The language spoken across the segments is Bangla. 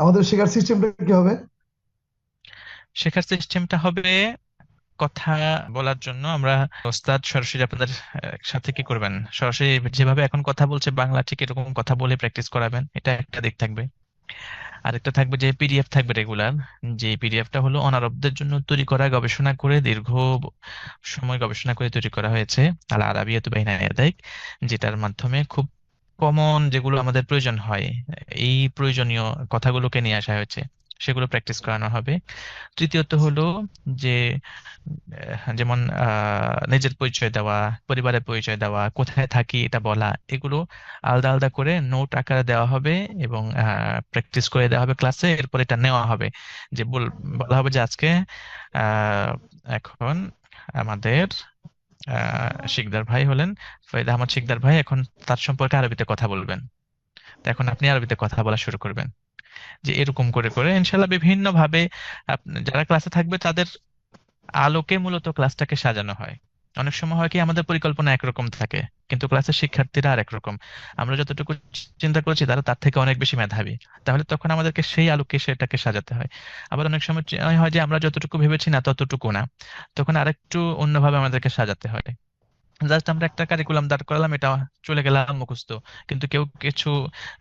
আমাদের শেখার সিস্টেমটা কি হবে? শেখার সিস্টেমটা হবে কথা বলার জন্য আমরা ওস্তাদ সরাসরি আপনাদের সাথে কি করবেন, সরাসরি যেভাবে এখন কথা বলছে বাংলা ঠিক এরকম কথা বলে প্র্যাকটিস করাবেন, এটা একটা দিক থাকবে। আরেকটা থাকবে যে পিডিএফ থাকবে রেগুলার, যে পিডিএফটা হলো অনারবদের জন্য তৈরি করা, গবেষণা করে দীর্ঘ সময় গবেষণা করে তৈরি করা হয়েছে, আল আরাবিয়াতু বাইনা ইয়াদাইক, যেটার মাধ্যমে খুব কমন যেগুলো আমাদের প্রয়োজন হয়, এই প্রয়োজনীয় কথাগুলোকে নিয়ে আসা হয়েছে, সেগুলো প্র্যাকটিস করানো হবে। তৃতীয়ত হলো যে যেমন নিজের পরিচয় দেওয়া, পরিবারের পরিচয় দেওয়া, কোথায় থাকি এটা বলা, এগুলো আলাদা আলাদা করে নোট আকারে দেওয়া হবে এবং প্র্যাকটিস করে দেওয়া হবে ক্লাসে। এরপর এটা নেওয়া হবে যে বলা হবে যে আজকে আহ, এখন আমাদের শিকদার ভাই হলেন ফয়েদ আহমদ শিকদার ভাই, এখন তার সম্পর্কে আরবিতে কথা বলবেন। তো এখন আপনি আরবিতে কথা বলা শুরু করবেন। যে এরকম করে করে ইনশাল্লাহ বিভিন্ন ভাবে যারা ক্লাসে থাকবে তাদের আলোকে মূলত ক্লাসটাকে সাজানো হয়। অনেক সময় হয় কি আমাদের পরিকল্পনা একরকম থাকে, কিন্তু ক্লাসের শিক্ষার্থীরা আর একরকম। আমরা যতটুকু চিন্তা করছি তারা তার থেকে অনেক বেশি মেধাবী, তাহলে তখন আমাদেরকে সেই আলোকে সেটাকে সাজাতে হয়। আবার অনেক সময় হয় যে আমরা যতটুকু ভেবেছি না ততটুকু না, তখন আরেকটু অন্যভাবে আমাদেরকে সাজাতে হয়। জাস্ট আমরা একটা কারিকুলাম দাঁড় করালাম, এটা চলে গেলাম মুখস্থ, কিন্তু কেউ কিছু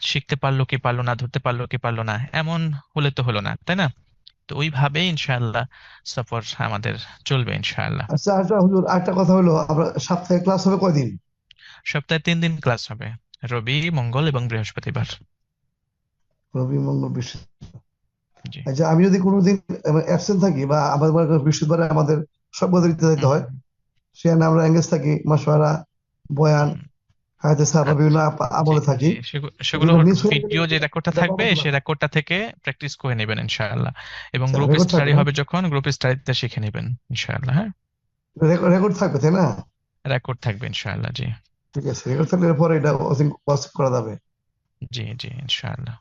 শিখতে পারলো কি পারলো না, ধরতে পারলো কি পারলো না, এমন হলে তো হলো না, তাই না? তো ওইভাবেই ইনশাআল্লাহ সফর আমাদের চলবে ইনশাআল্লাহ। আচ্ছা আচ্ছা হুজুর, একটা কথা হলো, আমরা সপ্তাহে ক্লাস হবে কয়দিন? সপ্তাহে 3 দিন ক্লাস হবে, রবি, মঙ্গল এবং বৃহস্পতিবার। রবি, মঙ্গল, বৃহস্পতি। জি। আচ্ছা, আমি যদি কোনোদিন অ্যাবসেন্ট থাকি বা আমাদের মনে করেন বৃহস্পতিবারে আমাদের সব দিতে যেতে হুম হয়, হুম সেখানে আমরা এঙ্গেজ থাকি, মাসওয়ারা, বয়ান, হুম। হায়াতে সাহাবা বা বিভিন্ন জি আমলে থাকি, জি, সেগুলো যেটা মিস হয়ে গেলে ভিডিও যে রেকর্ডটা এটা থাকবে পাবো সেই কিভাবে? রেকর্ডটা থেকে প্র্যাকটিস করে নেবেন ইনশাআল্লাহ। এবং আচ্ছা, গ্রুপ রেকর্ড থাকবে স্টাডি না? হবে যখন গ্রুপ স্টাডিতে শিখে নেবেন ইনশাআল্লাহ। হ্যাঁ, রেকর্ড থাকবে তাই না? রেকর্ড থাকবে ইনশাআল্লাহ। জি ঠিক আছে, রেকর্ড থাকলে এরপরে এটা করা যাবে। জি জি ইনশাআল্লাহ।